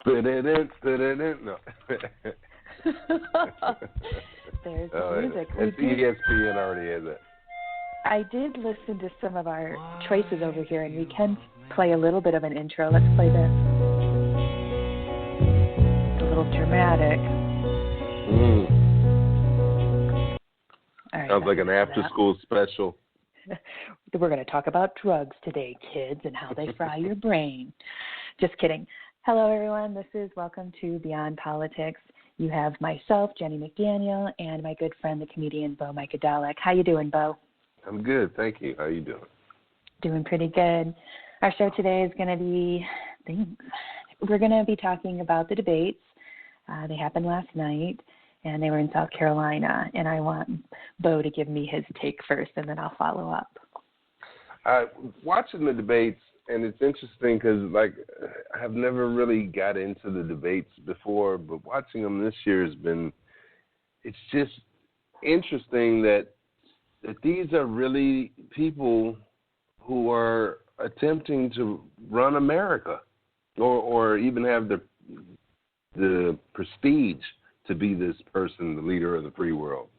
No. There's the music. It's ESPN already has it. I did listen to some of our choices over here, and we can play a little bit of an intro. Let's play this. It's a little dramatic. All right, sounds like an after-school special. We're going to talk about drugs today, kids, and how they fry your brain. Just kidding. Hello, everyone. This is Welcome to Beyond Politics. You have myself, Jenny McDaniel, and my good friend, the comedian Bo Micadelic. How you doing, Bo? I'm good, thank you. How you doing? Doing pretty good. Our show today is going to be things. We're going to be talking about the debates. They happened last night, and they were in South Carolina, and I want Bo to give me his take first, and then I'll follow up. Watching the debates, and it's interesting because, I've never really got into the debates before, but watching them this year has been, it's just interesting that these are really people who are attempting to run America or even have the prestige to be this person, the leader of the free world.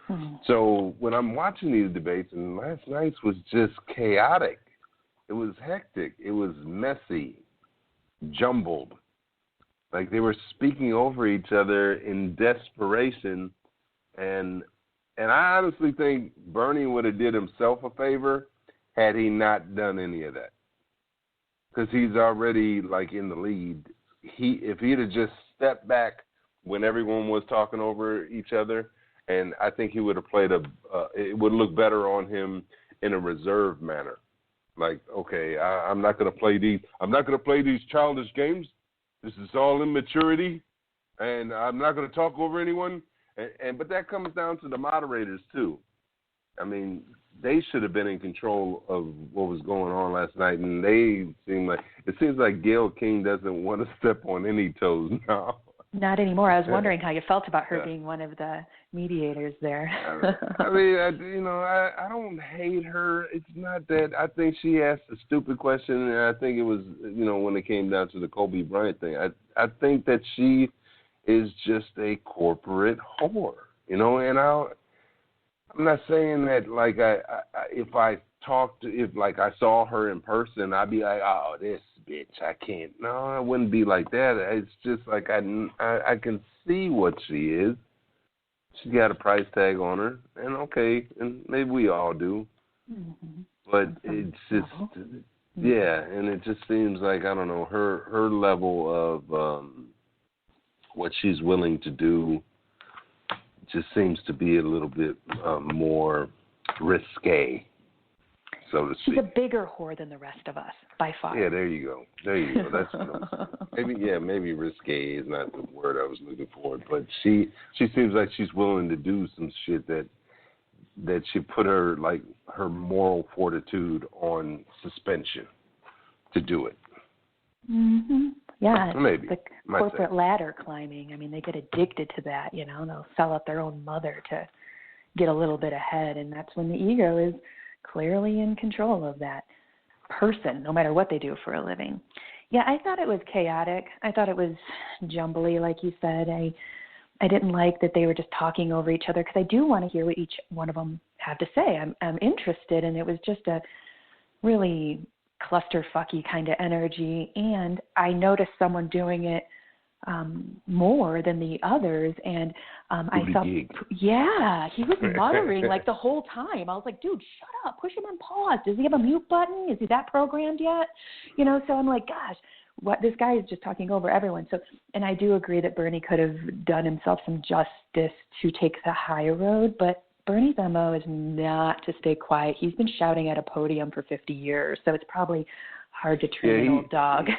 Mm-hmm. So when I'm watching these debates, and last night's was just chaotic. It was hectic. It was messy, jumbled. Like they were speaking over each other in desperation. And I honestly think Bernie would have did himself a favor had he not done any of that. Because he's already, in the lead. If he'd have just stepped back when everyone was talking over each other, and I think he would have played it would look better on him in a reserved manner. Like, okay, I'm not going to play these. I'm not going to play these childish games. This is all immaturity, and I'm not going to talk over anyone. But that comes down to the moderators too. I mean, they should have been in control of what was going on last night, and it seems like Gayle King doesn't want to step on any toes now. Not anymore. I was wondering how you felt about her being one of the mediators there. I don't hate her. It's not that. I think she asked a stupid question, and I think it was, when it came down to the Kobe Bryant thing, I think that she is just a corporate whore, and I'm not saying that if I saw her in person, I'd be like, oh, this bitch, I can't. No, I wouldn't be like that. It's just like I can see what she is. She got a price tag on her, and okay, and maybe we all do. Mm-hmm. But it's just, and it just seems like, I don't know, her level of what she's willing to do just seems to be a little bit more risque, so to speak. She's a bigger whore than the rest of us, by far. Yeah, there you go. That's maybe risque is not the word I was looking for, but she seems like she's willing to do some shit that should put her moral fortitude on suspension to do it. Mm-hmm. Yeah, maybe the corporate ladder climbing. I mean, they get addicted to that. They'll sell out their own mother to get a little bit ahead, and that's when the ego is clearly in control of that person, no matter what they do for a living. Yeah, I thought it was chaotic. I thought it was jumbly, like you said. I didn't like that they were just talking over each other, because I do want to hear what each one of them had to say. I'm interested, and it was just a really clusterfucky kind of energy, and I noticed someone doing it more than the others, and I felt, he was muttering the whole time. I was like, dude, shut up, push him on pause. Does he have a mute button? Is he that programmed yet? So I'm like, gosh, what, this guy is just talking over everyone. So, and I do agree that Bernie could have done himself some justice to take the high road, but Bernie's MO is not to stay quiet. He's been shouting at a podium for 50 years, so it's probably hard to train an old dog.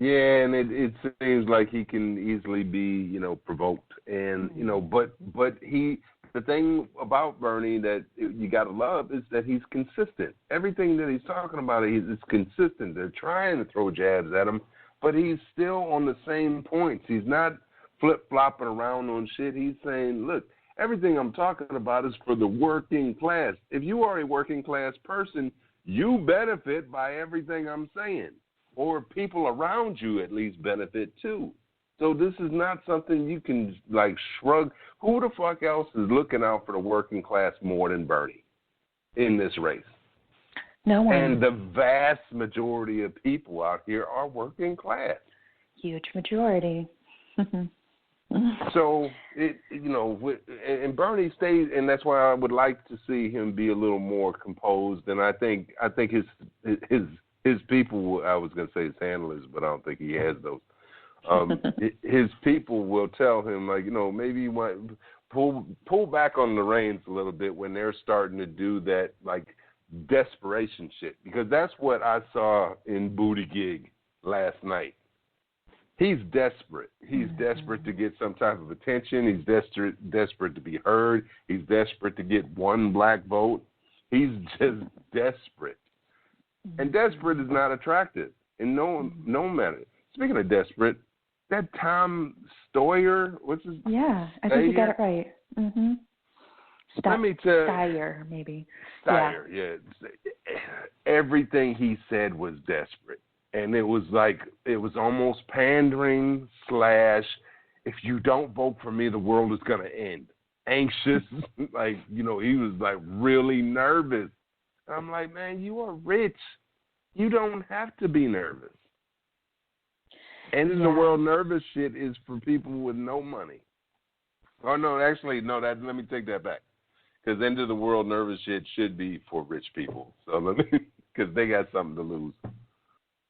Yeah, and it seems like he can easily be, provoked. And, but the thing about Bernie that you got to love is that he's consistent. Everything that he's talking about is consistent. They're trying to throw jabs at him, but he's still on the same points. He's not flip-flopping around on shit. He's saying, look, everything I'm talking about is for the working class. If you are a working class person, you benefit by everything I'm saying. or people around you at least benefit too. So this is not something you can like shrug. Who the fuck else is looking out for the working class more than Bernie in this race? No one. And the vast majority of people out here are working class. Huge majority. So and Bernie stays, and that's why I would like to see him be a little more composed. And I think his people, I was going to say his handlers, but I don't think he has those. His people will tell him, like, maybe you might pull back on the reins a little bit when they're starting to do that, like, desperation shit. Because that's what I saw in Buttigieg last night. He's desperate. He's desperate to get some type of attention. He's desperate to be heard. He's desperate to get one black vote. He's just desperate. And desperate is not attractive in no matter. Speaking of desperate, that Tom Steyer, what's his name? Yeah, I think you got it right. Mm-hmm. Let me tell you. Steyer, maybe. Steyer, yeah. Everything he said was desperate. And it was almost pandering / if you don't vote for me, the world is going to end. Anxious, he was like really nervous. I'm like, man, you are rich. You don't have to be nervous. End of the world nervous shit is for people with no money. Oh, no, actually, no, let me take that back. Because end of the world nervous shit should be for rich people. So because they got something to lose.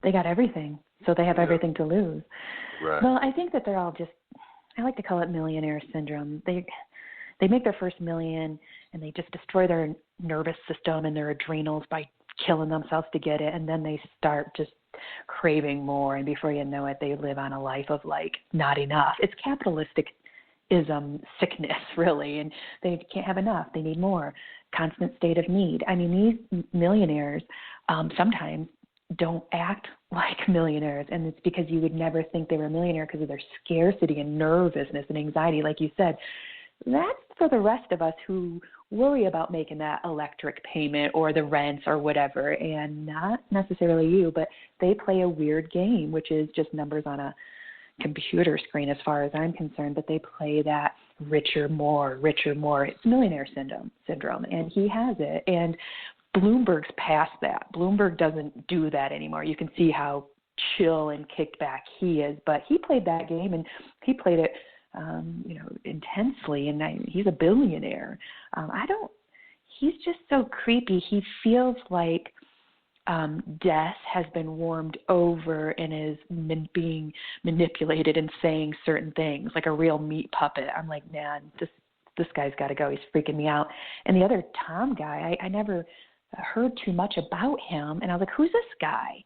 They got everything, so they have everything to lose. Right. Well, I think that they're all just, I like to call it millionaire syndrome. They make their first million, and they just destroy their nervous system and their adrenals by killing themselves to get it, and then they start just craving more, and before you know it, they live on a life of, like, not enough. It's capitalistic-ism sickness, really, and they can't have enough. They need more. Constant state of need. I mean, these millionaires sometimes don't act like millionaires, and it's because you would never think they were a millionaire because of their scarcity and nervousness and anxiety, like you said. That's for the rest of us who worry about making that electric payment or the rents or whatever, and not necessarily you, but they play a weird game, which is just numbers on a computer screen as far as I'm concerned, but they play that richer, more. It's millionaire syndrome, and he has it, and Bloomberg's past that. Bloomberg doesn't do that anymore. You can see how chill and kicked back he is, but he played that game, and he played it intensely, and he's a billionaire. He's just so creepy. He feels like death has been warmed over and is being manipulated and saying certain things, like a real meat puppet. I'm like, man, this guy's got to go. He's freaking me out. And the other Tom guy, I never heard too much about him, and I was like, who's this guy?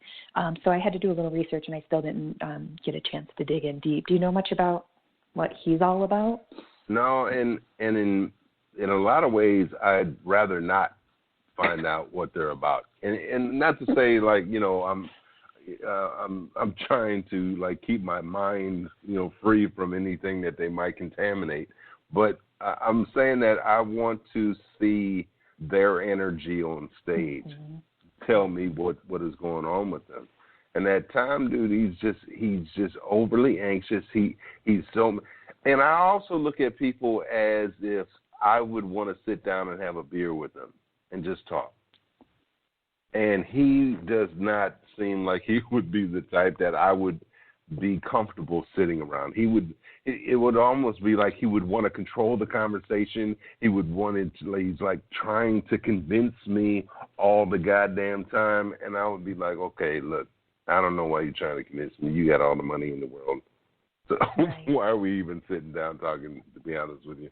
So I had to do a little research, and I still didn't get a chance to dig in deep. Do you know much about what he's all about? No, and in a lot of ways, I'd rather not find out what they're about. And not to say, like, I'm trying to, like, keep my mind, free from anything that they might contaminate. But I'm saying that I want to see their energy on stage. Tell me what is going on with them. And that Tom dude, he's just overly anxious. He's so, and I also look at people as if I would want to sit down and have a beer with them and just talk. And he does not seem like he would be the type that I would be comfortable sitting around. It would almost be like he would want to control the conversation. He would want it to, he's like trying to convince me all the goddamn time. And I would be like, okay, look, I don't know why you're trying to convince me. You got all the money in the world. So right. Why are we even sitting down talking, to be honest with you?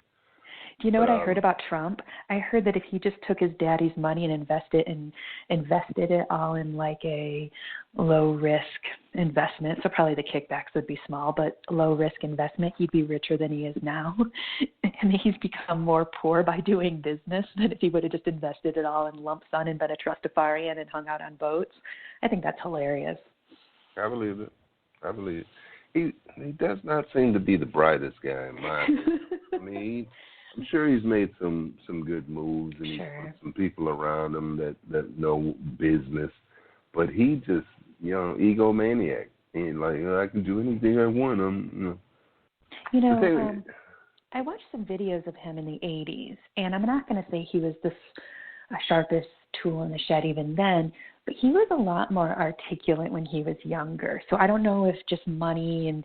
Do you know what I heard about Trump? I heard that if he just took his daddy's money and invested it all in like a low-risk investment, so probably the kickbacks would be small, but low-risk investment, he'd be richer than he is now. And he's become more poor by doing business than if he would have just invested it all in lump sum and been a trustafarian and hung out on boats. I think that's hilarious. I believe it. He does not seem to be the brightest guy in my opinion. I mean, I'm sure he's made some good moves, and he's put some people around him that know business. But he just egomaniac. And like, I can do anything I want. I watched some videos of him in the 80s, and I'm not going to say he was the sharpest tool in the shed even then, but he was a lot more articulate when he was younger. So I don't know if just money and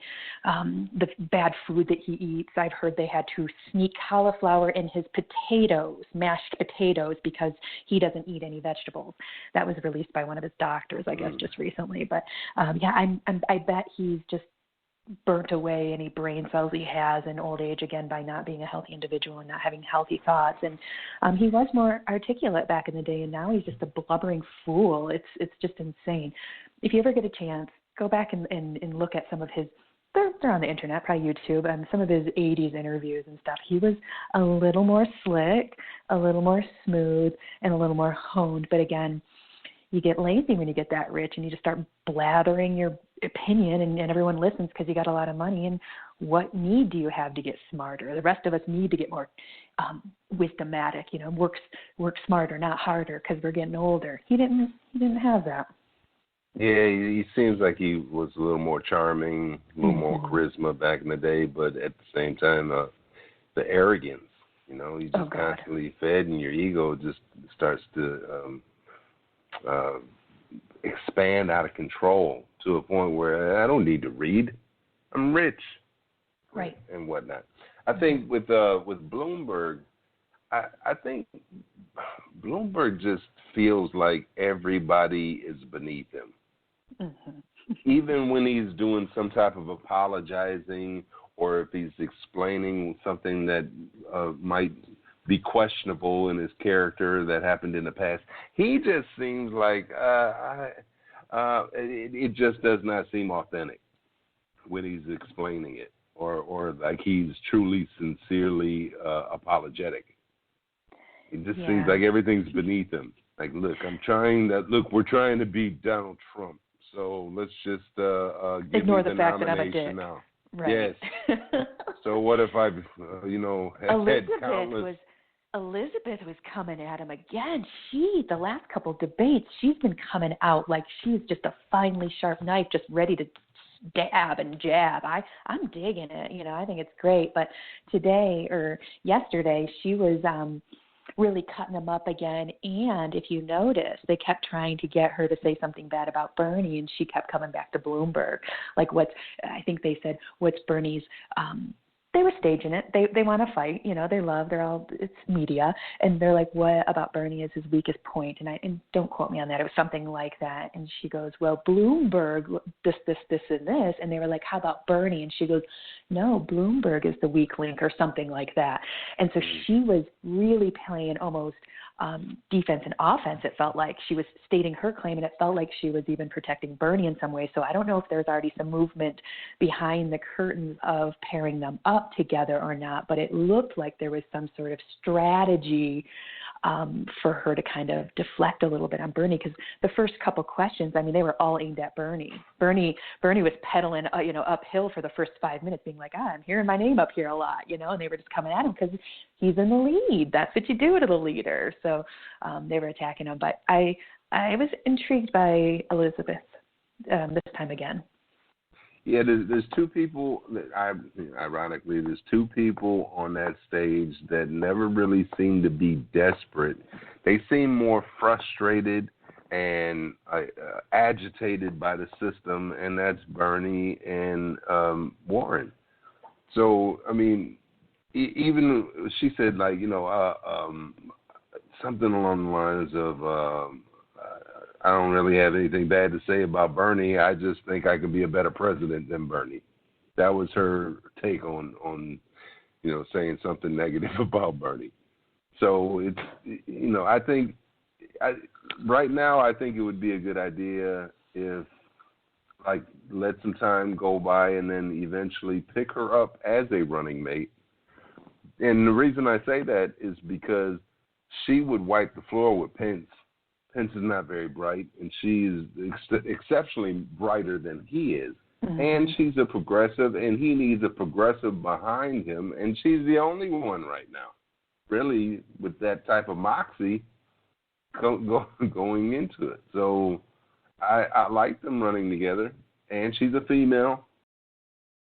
the bad food that he eats. I've heard they had to sneak cauliflower in his potatoes, mashed potatoes, because he doesn't eat any vegetables. That was released by one of his doctors, I guess, just recently. But I bet he's just burnt away any brain cells he has in old age, again, by not being a healthy individual and not having healthy thoughts. And he was more articulate back in the day, and now he's just a blubbering fool. It's just insane. If you ever get a chance, go back and look at some of his, they're on the internet, probably YouTube, and some of his 80s interviews and stuff. He was a little more slick, a little more smooth, and a little more honed. But again, you get lazy when you get that rich, and you just start blathering your opinion, and everyone listens because you got a lot of money. And what need do you have to get smarter? The rest of us need to get more wisdomatic, work smarter, not harder, because we're getting older. He didn't have that. Yeah, he seems like he was a little more charming, a little more charisma back in the day, but at the same time, the arrogance, you just constantly fed, and your ego just starts to expand out of control to a point where I don't need to read. I'm rich. Right. And whatnot. I think with Bloomberg, I think Bloomberg just feels like everybody is beneath him. Mm-hmm. Even when he's doing some type of apologizing, or if he's explaining something that might be questionable in his character that happened in the past, he just seems like it just does not seem authentic when he's explaining it, or like he's truly, sincerely apologetic. It just seems like everything's beneath him. Like, look, we're trying to beat Donald Trump, so let's just give ignore the fact that I'm a dick. now. Right. Yes. So what if I, had countless... Elizabeth was coming at him again. The last couple debates, she's been coming out like she's just a finely sharp knife, just ready to dab and jab. I'm digging it. I think it's great. But today or yesterday, she was really cutting him up again. And if you notice, they kept trying to get her to say something bad about Bernie, and she kept coming back to Bloomberg. Like, I think they said, what's Bernie's they were staging it. They want to fight, it's media, and they're like, what about Bernie is his weakest point? And don't quote me on that. It was something like that. And she goes, well, Bloomberg, this, and this. And they were like, how about Bernie? And she goes, no, Bloomberg is the weak link, or something like that. And so she was really playing almost defense and offense. It felt like she was stating her claim, and it felt like she was even protecting Bernie in some way. So I don't know if there's already some movement behind the curtains of pairing them up together or not, but it looked like there was some sort of strategy for her to kind of deflect a little bit on Bernie, because the first couple questions, they were all aimed at Bernie. Bernie was pedaling, uphill for the first 5 minutes, being like, I'm hearing my name up here a lot, and they were just coming at him because he's in the lead. That's what you do to the leader. So they were attacking him. But I was intrigued by Elizabeth this time again. Yeah, there's two people ironically, there's two people on that stage that never really seem to be desperate. They seem more frustrated and agitated by the system, and that's Bernie and Warren. So, even she said, like, something along the lines of, I don't really have anything bad to say about Bernie. I just think I could be a better president than Bernie. That was her take on saying something negative about Bernie. So it's, I think right now, I think it would be a good idea if, like, let some time go by and then eventually pick her up as a running mate. And the reason I say that is because she would wipe the floor with Pence. Pence is not very bright, and she's exceptionally brighter than he is. Mm-hmm. And she's a progressive, and he needs a progressive behind him, and she's the only one right now, really, with that type of moxie going into it. So I like them running together, and she's a female,